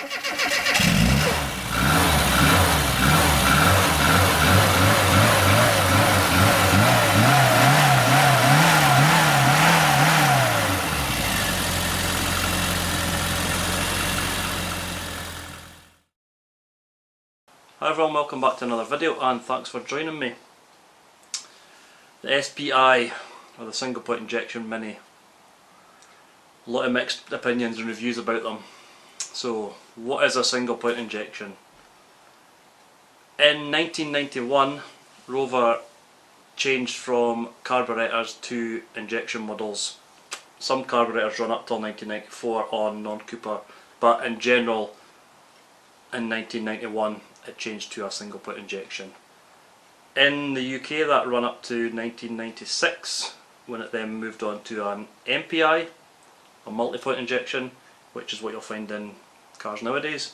Hi everyone, welcome back to another video and thanks for joining me. The SPI, or the single point injection Mini. A lot of mixed opinions and reviews about them. So, what is a single point injection? In 1991, Rover changed from carburetors to injection models. Some carburetors run up till 1994 on non-Cooper, but in general, in 1991 it changed to a single point injection. In the UK that ran up to 1996, when it then moved on to an MPI, a multi-point injection, which is what you'll find in cars nowadays.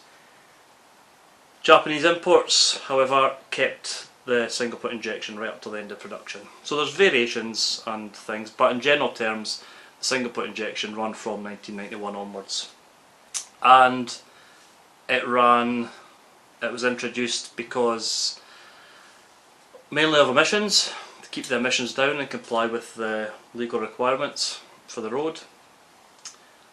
Japanese imports, however, kept the single point injection right up to the end of production. So there's variations and things, but in general terms, the single point injection ran from 1991 onwards. And it was introduced because mainly of emissions, to keep the emissions down and comply with the legal requirements for the road,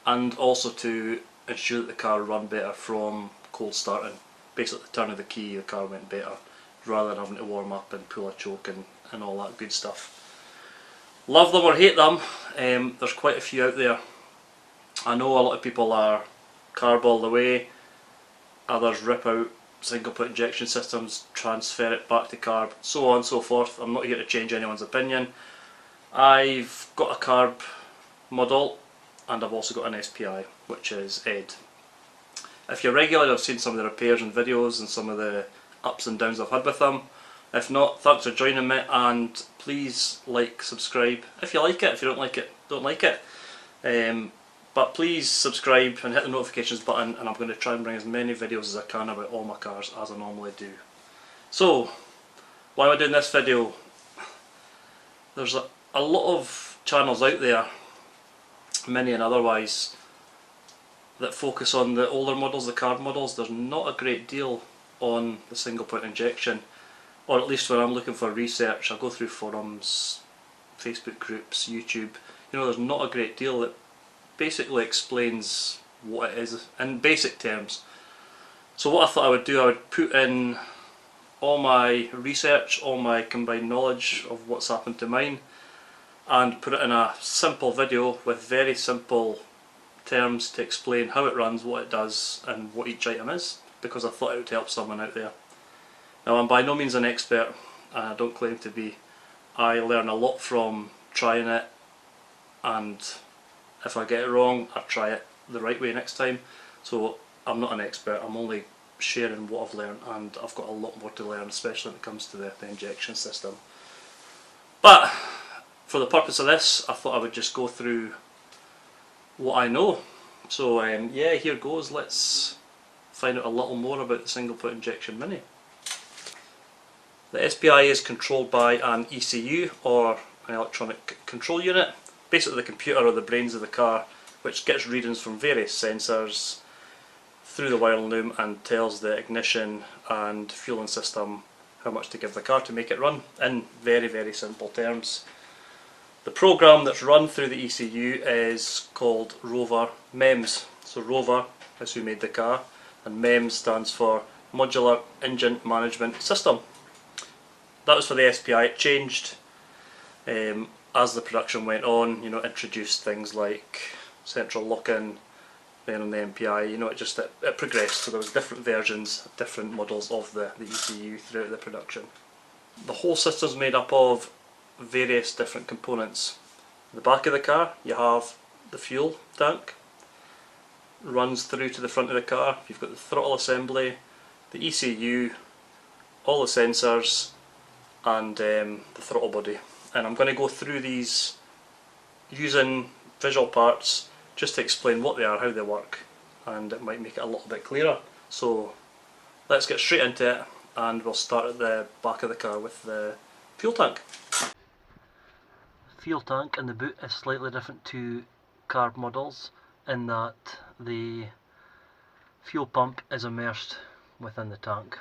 and also to ensure that the car ran better from cold starting. Basically, the turn of the key, the car went better, rather than having to warm up and pull a choke and all that good stuff. Love them or hate them, there's quite a few out there. I know a lot of people are carb all the way, others rip out single point injection systems, transfer it back to carb, so on and so forth. I'm not here to change anyone's opinion. I've got a carb model and I've also got an SPI, which is ED. If you're regular, I've seen some of the repairs and videos and some of the ups and downs I've had with them. If not, thanks for joining me, and please like, subscribe if you like it. If you don't like it, don't like it. But please subscribe and hit the notifications button, and I'm going to try and bring as many videos as I can about all my cars as I normally do. So, why am I doing this video? There's a lot of channels out there, Mini and otherwise, that focus on the older models, the carb models. There's not a great deal on the single point injection, or at least when I'm looking for research, I go through forums, Facebook groups, YouTube. You know, there's not a great deal that basically explains what it is in basic terms. So what I thought I would do, I would put in all my research, all my combined knowledge of what's happened to mine, and put it in a simple video with very simple terms to explain how it runs, what it does, and what each item is, because I thought it would help someone out there. Now, I'm by no means an expert, and I don't claim to be. I learn a lot from trying it, and if I get it wrong, I'll try it the right way next time. So I'm not an expert, I'm only sharing what I've learned, and I've got a lot more to learn, especially when it comes to the injection system. But for the purpose of this, I thought I would just go through what I know. So yeah, here goes. Let's find out a little more about the single point injection Mini. The SPI is controlled by an ECU, or an electronic control unit. Basically the computer or the brains of the car, which gets readings from various sensors through the wiring loom and tells the ignition and fueling system how much to give the car to make it run, in very, very simple terms. The program that's run through the ECU is called Rover MEMS. So Rover is who made the car, and MEMS stands for Modular Engine Management System. That was for the SPI. It changed as the production went on, you know, introduced things like central lock-in, then on the MPI, you know, it progressed, so there was different versions, different models of the ECU throughout the production. The whole system is made up of various different components. At the back of the car you have the fuel tank, runs through to the front of the car. You've got the throttle assembly, the ECU, all the sensors, and the throttle body. And I'm going to go through these using visual parts just to explain what they are, how they work, and it might make it a little bit clearer. So let's get straight into it, and we'll start at the back of the car with the fuel tank. Fuel tank in the boot is slightly different to carb models in that the fuel pump is immersed within the tank.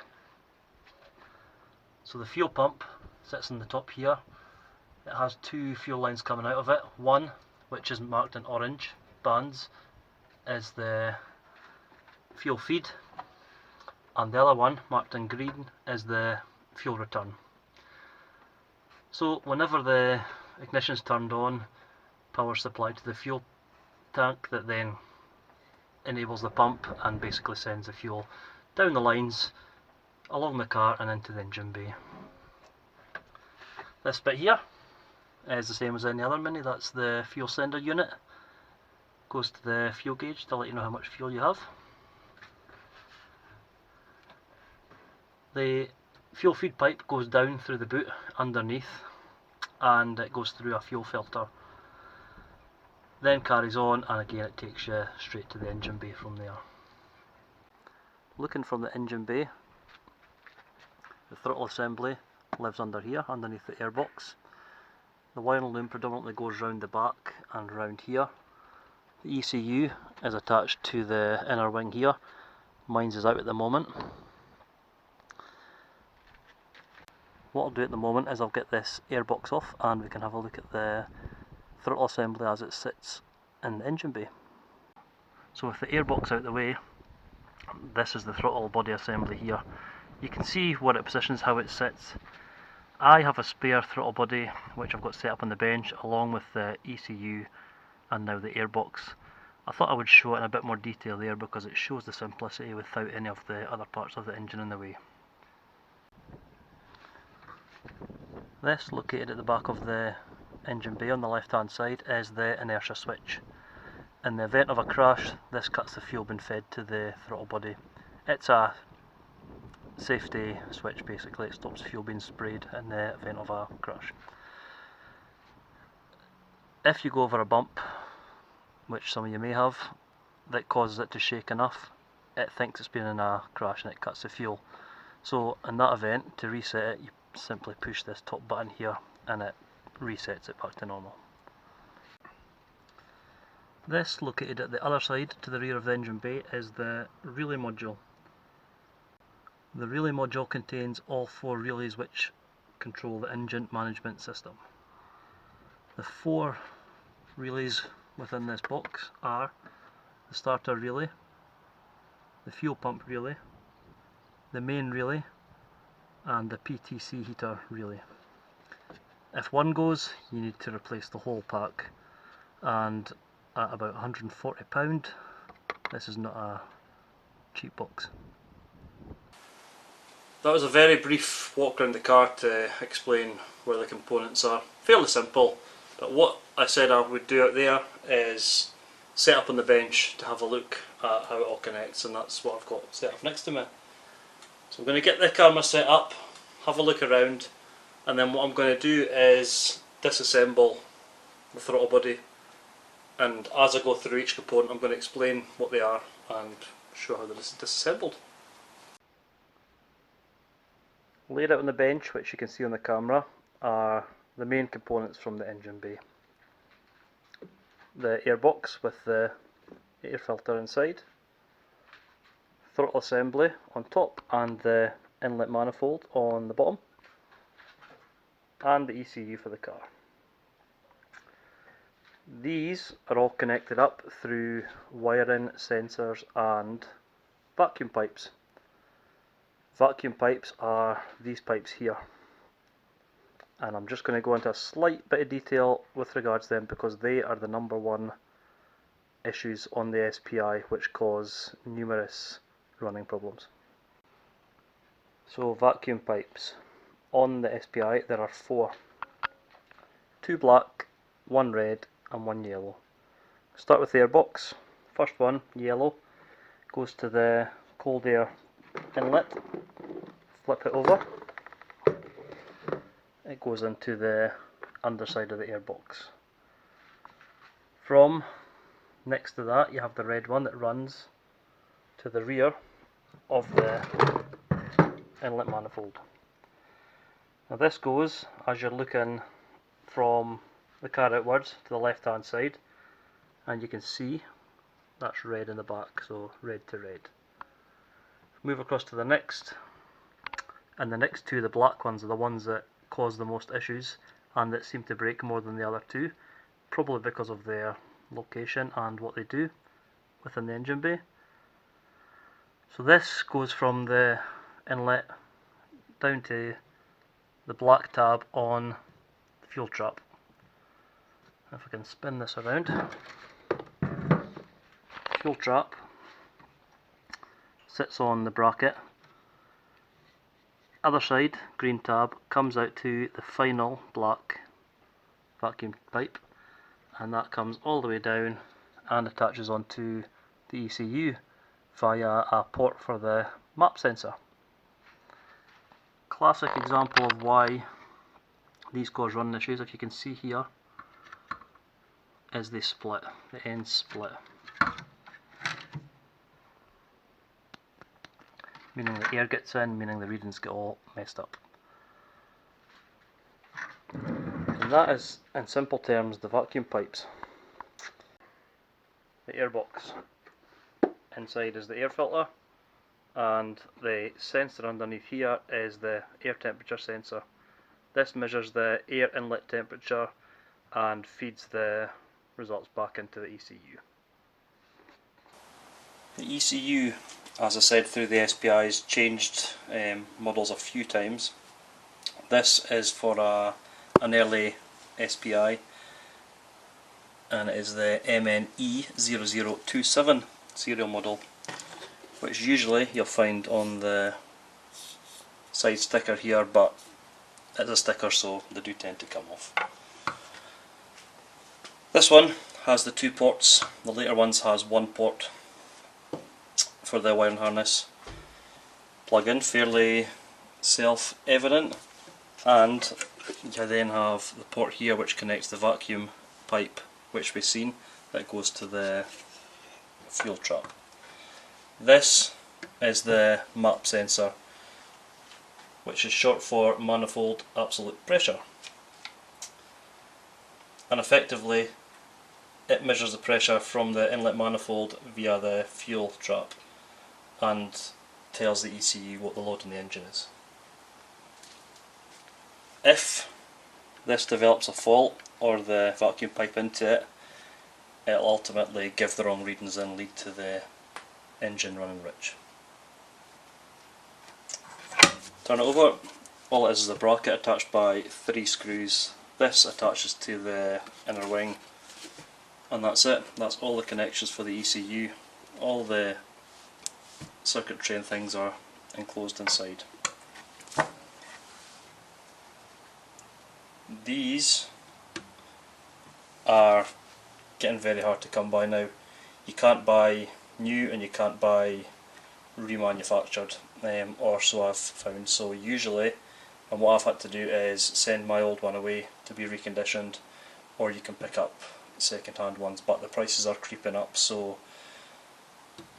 So the fuel pump sits on the top here. It has two fuel lines coming out of it. One, which is marked in orange bands, is the fuel feed, and the other one, marked in green, is the fuel return. So whenever the ignition is turned on, power supplied to the fuel tank that then enables the pump and basically sends the fuel down the lines, along the car and into the engine bay. This bit here is the same as any other Mini. That's the fuel sender unit. Goes to the fuel gauge to let you know how much fuel you have. The fuel feed pipe goes down through the boot underneath, and it goes through a fuel filter, then carries on, and again it takes you straight to the engine bay from there. Looking from the engine bay, the throttle assembly lives under here, underneath the airbox. The wiring loom predominantly goes round the back and round here. The ECU is attached to the inner wing here. Mine's is out at the moment. What I'll do at the moment is I'll get this airbox off and we can have a look at the throttle assembly as it sits in the engine bay. So with the airbox out the way, this is the throttle body assembly here. You can see where it positions, how it sits. I have a spare throttle body which I've got set up on the bench along with the ECU and now the airbox. I thought I would show it in a bit more detail there because it shows the simplicity without any of the other parts of the engine in the way. This, located at the back of the engine bay on the left hand side, is the inertia switch. In the event of a crash, this cuts the fuel being fed to the throttle body. It's a safety switch basically. It stops fuel being sprayed in the event of a crash. If you go over a bump, which some of you may have, that causes it to shake enough, it thinks it's been in a crash and it cuts the fuel. So in that event, to reset it, you simply push this top button here and it resets it back to normal. This, located at the other side to the rear of the engine bay, is the relay module. The relay module contains all four relays which control the engine management system. The four relays within this box are the starter relay, the fuel pump relay, the main relay, and the PTC heater relay. If one goes, you need to replace the whole pack, and at about £140, this is not a cheap box. That was a very brief walk around the car to explain where the components are. Fairly simple, but what I said I would do out there is set up on the bench to have a look at how it all connects, and that's what I've got set up next to me. So I'm going to get the camera set up, have a look around, and then what I'm going to do is disassemble the throttle body, and as I go through each component I'm going to explain what they are and show how they're disassembled. Laid out on the bench, which you can see on the camera, are the main components from the engine bay. The airbox with the air filter inside, throttle assembly on top and the inlet manifold on the bottom, and the ECU for the car. These are all connected up through wiring, sensors and vacuum pipes. Vacuum pipes are these pipes here, and I'm just going to go into a slight bit of detail with regards to them because they are the number one issues on the SPI which cause numerous running problems. So vacuum pipes. On the SPI there are four. Two black, one red and one yellow. Start with the airbox. First one, yellow, goes to the cold air inlet. Flip it over. It goes into the underside of the airbox. From next to that you have the red one that runs to the rear of the inlet manifold. Now this goes, as you're looking from the car outwards, to the left hand side, and you can see that's red in the back, so red to red. Move across to the next, and the next two, the black ones, are the ones that cause the most issues and that seem to break more than the other two, probably because of their location and what they do within the engine bay. So this goes from the inlet down to the black tab on the fuel trap. If I can spin this around, fuel trap sits on the bracket. Other side, green tab, comes out to the final black vacuum pipe, and that comes all the way down and attaches onto the ECU via a port for the map sensor. Classic example of why these cause running issues, if you can see here, is they split, the ends split. Meaning the air gets in, meaning the readings get all messed up. And that is, in simple terms, the vacuum pipes. The airbox. Inside is the air filter, and the sensor underneath here is the air temperature sensor. This measures the air inlet temperature and feeds the results back into the ECU. The ECU, as I said, through the SPIs, changed models a few times. This is for an early SPI, and it is the MNE0027 serial model, which usually you'll find on the side sticker here, but it's a sticker so they do tend to come off. This one has the two ports. The later ones has one port for the wiring harness. Plug in, fairly self-evident, and you then have the port here which connects the vacuum pipe, which we've seen, that goes to the fuel trap. This is the map sensor, which is short for manifold absolute pressure, and effectively it measures the pressure from the inlet manifold via the fuel trap and tells the ECU what the load in the engine is. If this develops a fault or the vacuum pipe into it, it'll ultimately give the wrong readings and lead to the engine running rich. Turn it over. All it is a bracket attached by 3 screws. This attaches to the inner wing, and that's it. That's all the connections for the ECU. All the circuitry and things are enclosed inside. These are getting very hard to come by now. You can't buy new and you can't buy remanufactured, or so I've found. So usually, and what I've had to do is send my old one away to be reconditioned, or you can pick up second-hand ones, but the prices are creeping up, so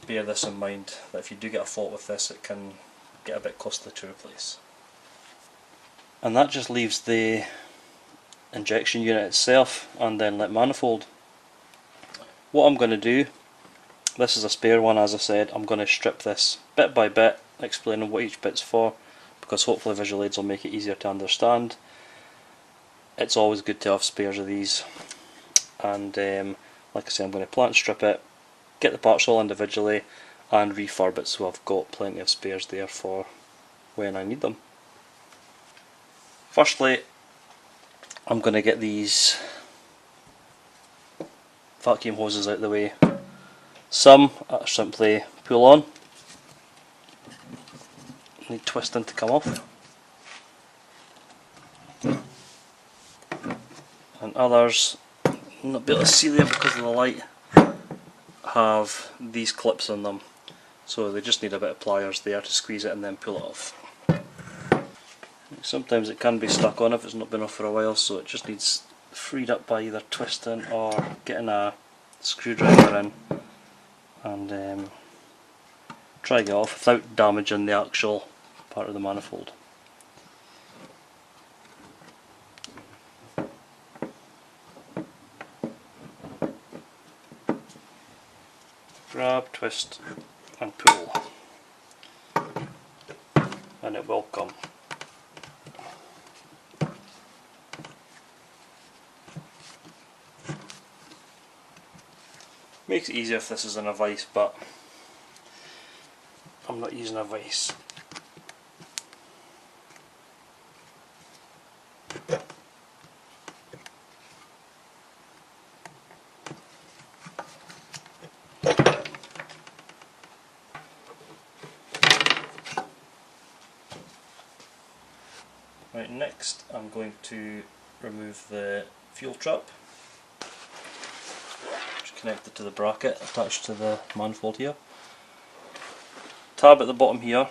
bear this in mind, that if you do get a fault with this, it can get a bit costly to replace. And that just leaves the injection unit itself and the inlet manifold. What I'm going to do, this is a spare one as I said, I'm going to strip this bit by bit, explaining what each bit's for, because hopefully visual aids will make it easier to understand. It's always good to have spares of these, and like I say, I'm going to plant strip it, get the parts all individually and refurb it, so I've got plenty of spares there for when I need them. Firstly, I'm going to get these vacuum hoses out of the way. Some are simply pull on, need twisting to come off, and others, I'm not be able to see them because of the light, have these clips on them, so they just need a bit of pliers there to squeeze it and then pull it off. Sometimes it can be stuck on if it's not been off for a while, so it just needs freed up by either twisting or getting a screwdriver in and try to get off without damaging the actual part of the manifold. Grab, twist and pull. and it will come. Makes it easier if this is in a vise, but I'm not using a vise. Right, next I'm going to remove the fuel trap, which is connected to the bracket attached to the manifold here. Tab at the bottom here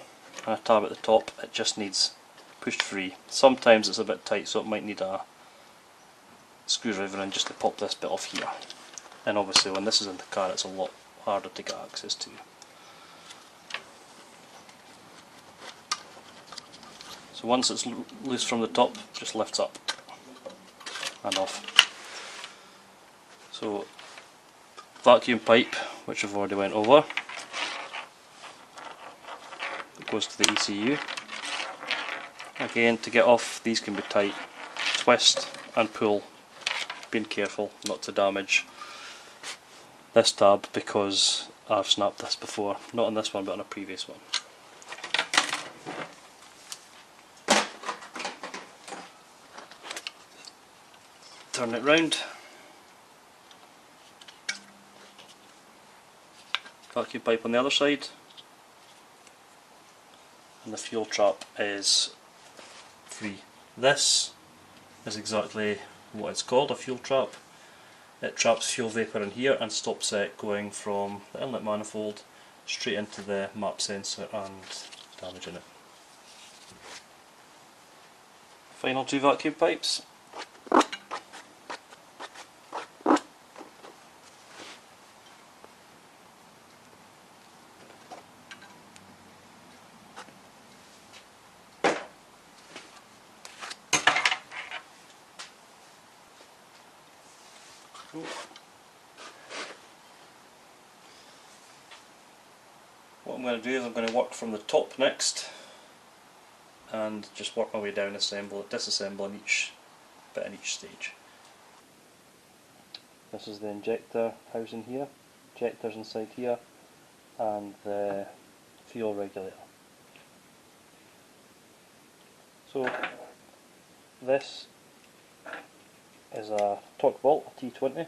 and a tab at the top, it just needs pushed free. Sometimes it's a bit tight, so it might need a screwdriver in just to pop this bit off here. And obviously when this is in the car it's a lot harder to get access to. So once it's loose from the top, just lifts up and off. So vacuum pipe, which I've already went over, it goes to the ECU. Again, to get off, these can be tight. Twist and pull, being careful not to damage this tab because I've snapped this before, not on this one but on a previous one. Turn it round. Vacuum pipe on the other side. And the fuel trap is free. This is exactly what it's called, a fuel trap. It traps fuel vapour in here and stops it going from the inlet manifold straight into the map sensor and damaging it. Final two vacuum pipes. What I'm going to do is I'm going to work from the top next and just work my way down, disassembling each bit in each stage. This is the injector housing here, injectors inside here, and the fuel regulator. So this is a torque bolt, a T20.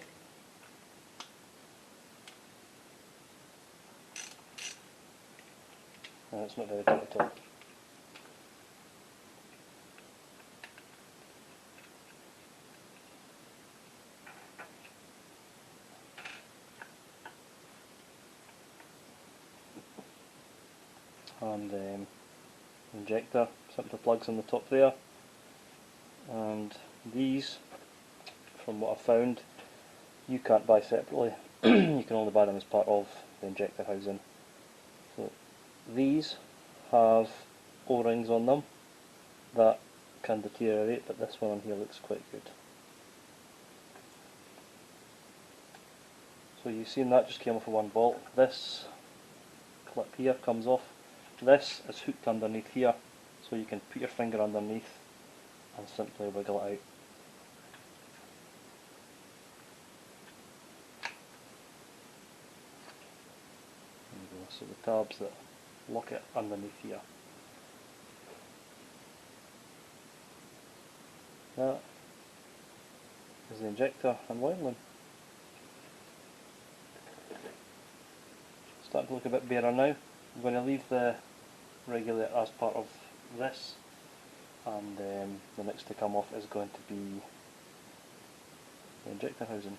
And it's not very big at all. And injector simply plugs in the top there, and these, from what I've found, you can't buy separately. You can only buy them as part of the injector housing. So these have O-rings on them that can deteriorate, but this one on here looks quite good. So you've seen that just came off of one bolt. This clip here comes off. This is hooked underneath here, so you can put your finger underneath and simply wiggle it out. There you go. So the tabs that lock it underneath here. That is the injector unwinding. Starting to look a bit better now. I'm going to leave the regulator as part of this, and the next to come off is going to be the injector housing.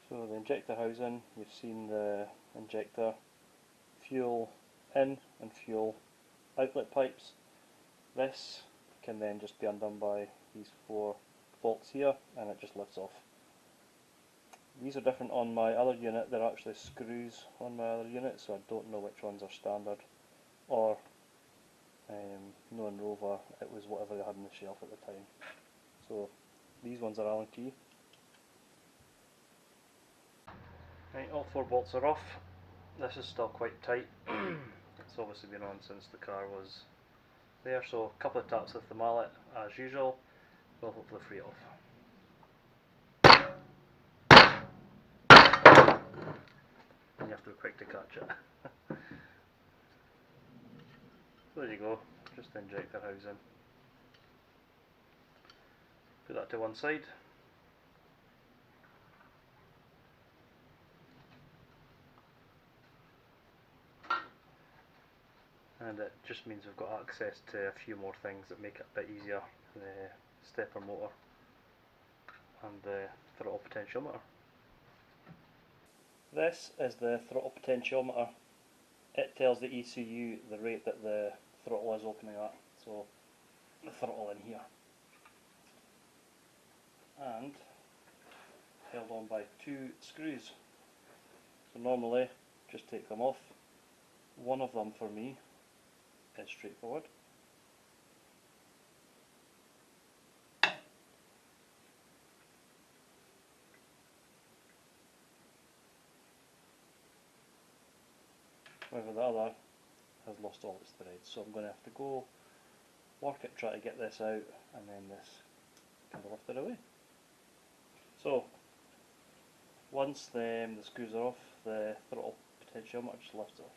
So the injector housing, you've seen the injector, fuel in and fuel outlet pipes. This can then just be undone by these 4 bolts here and it just lifts off. These are different on my other unit. They're actually screws on my other unit, so I don't know which ones are standard, or knowing Rover, it was whatever they had on the shelf at the time. So these ones are Allen key. Right, all 4 bolts are off. This is still quite tight. It's obviously been on since the car was there, so a couple of taps with the mallet as usual will hopefully free it off. And you have to be quick to catch it. So there you go, just the injector housing. Put that to one side. And it just means we've got access to a few more things that make it a bit easier. The stepper motor and the throttle potentiometer. This is the throttle potentiometer. It tells the ECU the rate that the throttle is opening at. So the throttle in here. And held on by two screws. So normally just take them off. One of them for me is straightforward. However, the other has lost all its threads, so I'm going to have to go work at trying to get this out, and then this can be lifted away. So once the screws are off, the throttle potentiometer just lifts off.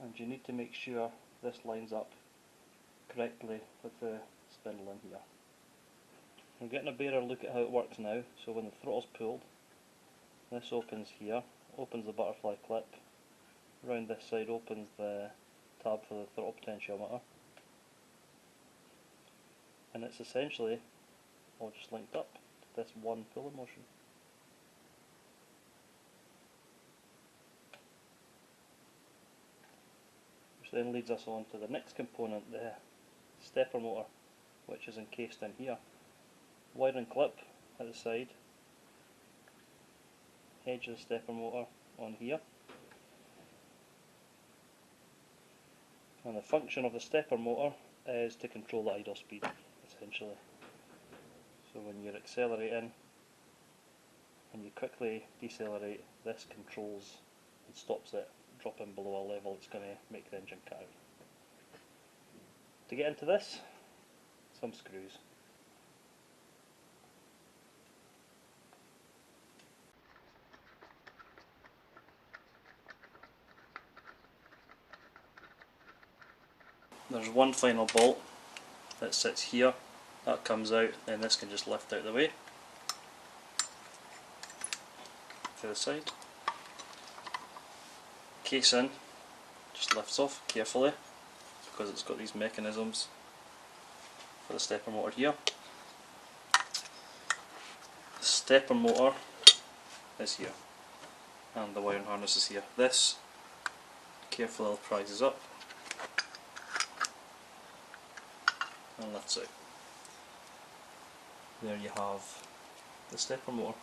And you need to make sure this lines up correctly with the spindle in here. We're getting a better look at how it works now. So when the throttle's pulled, this opens here, opens the butterfly clip, round this side opens the tab for the throttle potentiometer, and it's essentially all just linked up to this one pulling motion. Which then leads us on to the next component, the stepper motor, which is encased in here. Wiring clip at the side, edge of the stepper motor on here. And the function of the stepper motor is to control the idle speed, essentially. So when you're accelerating and you quickly decelerate, this controls and stops it dropping below a level that's going to make the engine cut out. To get into this, some screws. There's one final bolt that sits here, that comes out, then this can just lift out of the way to the side. Casing just lifts off carefully because it's got these mechanisms for the stepper motor here. The stepper motor is here and the wiring harness is here. This carefully prises up and lifts out. There you have the stepper motor.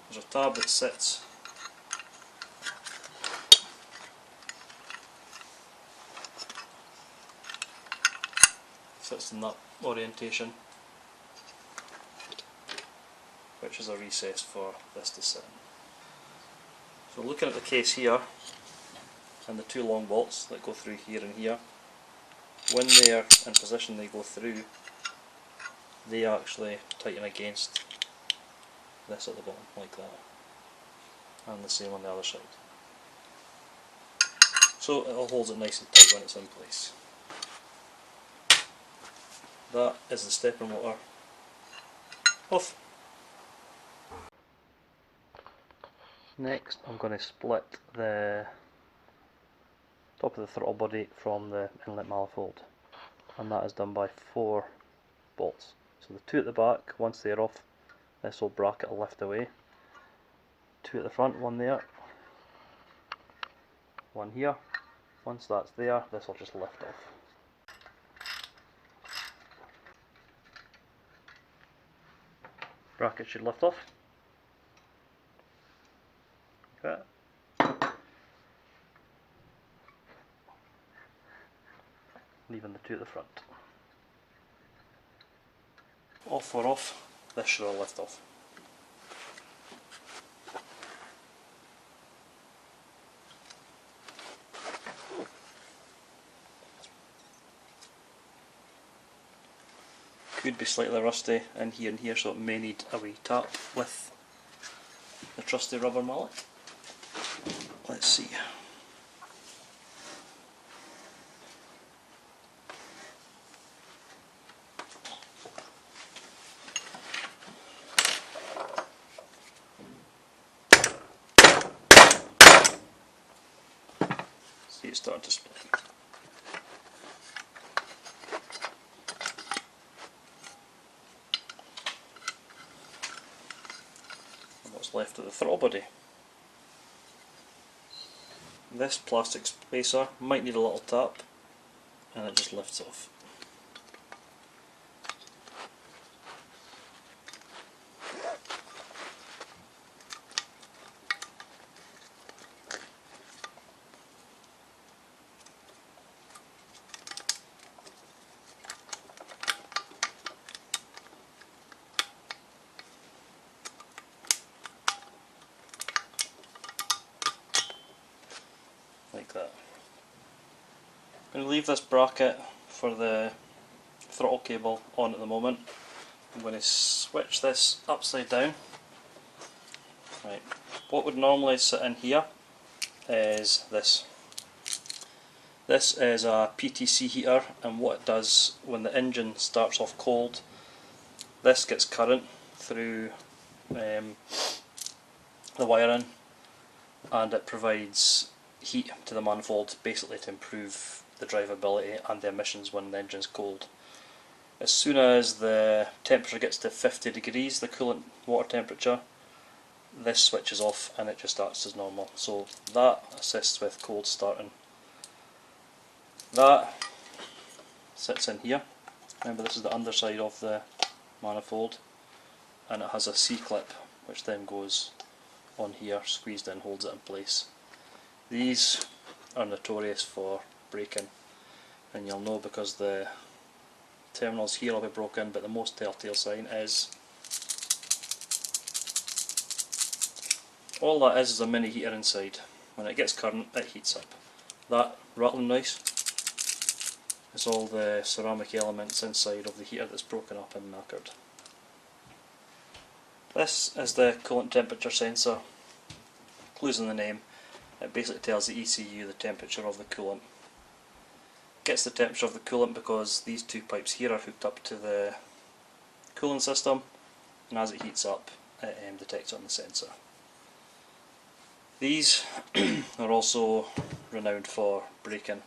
There's a tab that sits in that orientation, which is a recess for this to sit in. So looking at the case here and the two long bolts that go through here and here, when they are in position they go through, they actually tighten against this at the bottom like that, and the same on the other side. So it all holds it nice and tight when it's in place. That is the stepper motor off. Next I'm going to split the top of the throttle body from the inlet manifold, and that is done by 4 bolts. So the 2 at the back, once they're off, this whole bracket will lift away. 2 at the front, 1 there, 1 here. Once that's there, this will just lift off. Bracket should lift off. Okay. Leaving the 2 at the front. Off or off, this should all lift off. could be slightly rusty in here and here, so it may need a wee tap with the trusty rubber mallet. Let's see. See, it's starting to split. And what's left of the throttle body. This plastic spacer might need a little tap, and it just lifts off. Like that. I'm going to leave this bracket for the throttle cable on at the moment. I'm going to switch this upside down. Right. What would normally sit in here is this. This is a PTC heater, and what it does when the engine starts off cold, this gets current through the wiring, and it provides heat to the manifold, basically to improve the drivability and the emissions when the engine's cold. As soon as the temperature gets to 50 degrees, the coolant water temperature, this switches off and it just starts as normal. So that assists with cold starting. That sits in here. Remember, this is the underside of the manifold, and it has a C-clip which then goes on here, squeezed in, holds it in place. These are notorious for breaking, and you'll know because the terminals here will be broken, but the most telltale sign is all that is a mini heater inside. When it gets current, it heats up. That rattling noise is all the ceramic elements inside of the heater that's broken up and knackered. This is the coolant temperature sensor. Clues in the name. It basically tells the ECU the temperature of the coolant. It gets the temperature of the coolant because these two pipes here are hooked up to the cooling system, and as it heats up, it detects it on the sensor. These are also renowned for breaking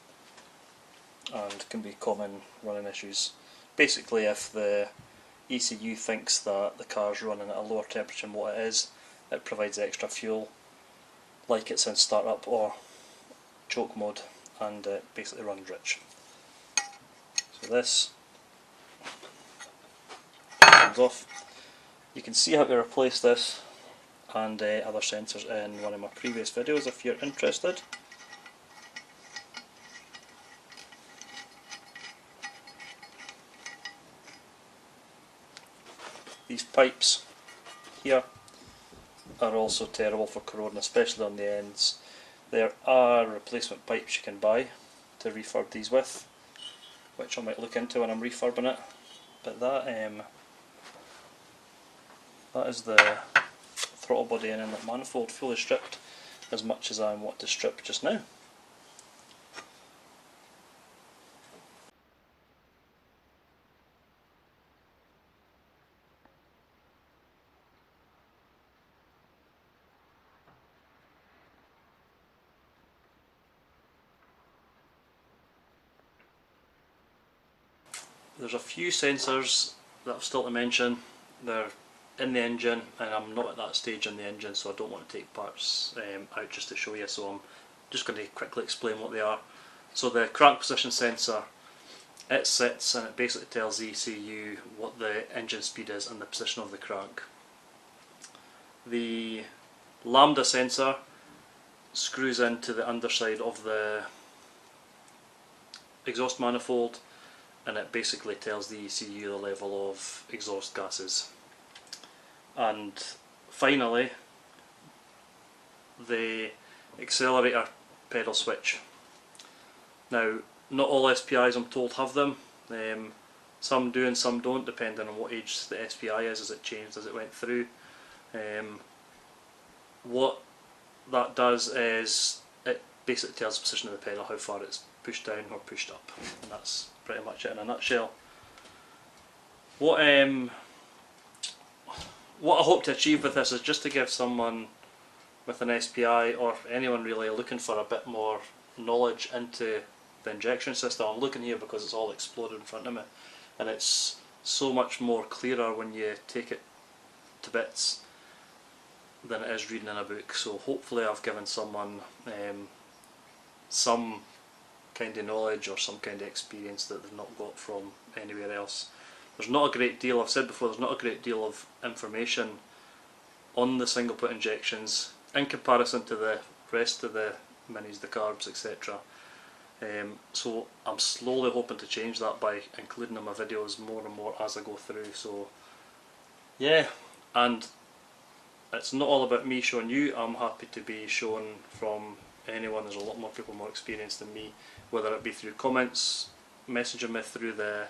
and can be common running issues. Basically, if the ECU thinks that the car's running at a lower temperature than what it is, it provides extra fuel, like it's in startup or choke mode, and it basically runs rich. So this comes off. You can see how to replace this and other sensors in one of my previous videos if you're interested. These pipes here are also terrible for corroding, especially on the ends. There are replacement pipes you can buy to refurb these with, which I might look into when I'm refurbing it. But that is the throttle body and inlet manifold fully stripped, as much as I want to strip just now. There's a few sensors that I've still to mention. They're in the engine, and I'm not at that stage in the engine, so I don't want to take parts out just to show you, so I'm just going to quickly explain what they are. So the crank position sensor, it sits and it basically tells the ECU what the engine speed is and the position of the crank. The lambda sensor screws into the underside of the exhaust manifold, and it basically tells the ECU the level of exhaust gases. And finally, the accelerator pedal switch. Now, not all SPIs, I'm told, have them. Some do and some don't, depending on what age the SPI is, as it changed as it went through. What that does is it basically tells the position of the pedal, how far it's pushed down or pushed up, and that's pretty much it in a nutshell. What I hope to achieve with this is just to give someone with an SPI, or anyone really looking for a bit more knowledge into the injection system. I'm looking here because it's all exploded in front of me, and it's so much more clearer when you take it to bits than it is reading in a book. So hopefully I've given someone some kind of knowledge or some kind of experience that they've not got from anywhere else. There's not a great deal, I've said before, there's not a great deal of information on the single put injections in comparison to the rest of the minis, the carbs, etc. So I'm slowly hoping to change that by including in my videos more and more as I go through. So yeah, and it's not all about me showing you. I'm happy to be shown from anyone. There's a lot more people more experienced than me, whether it be through comments, messaging me through the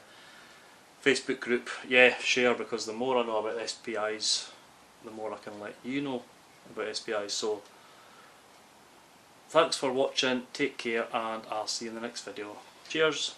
Facebook group. Yeah, share, because the more I know about SPIs, the more I can let you know about SPIs. So thanks for watching, take care, and I'll see you in the next video. Cheers!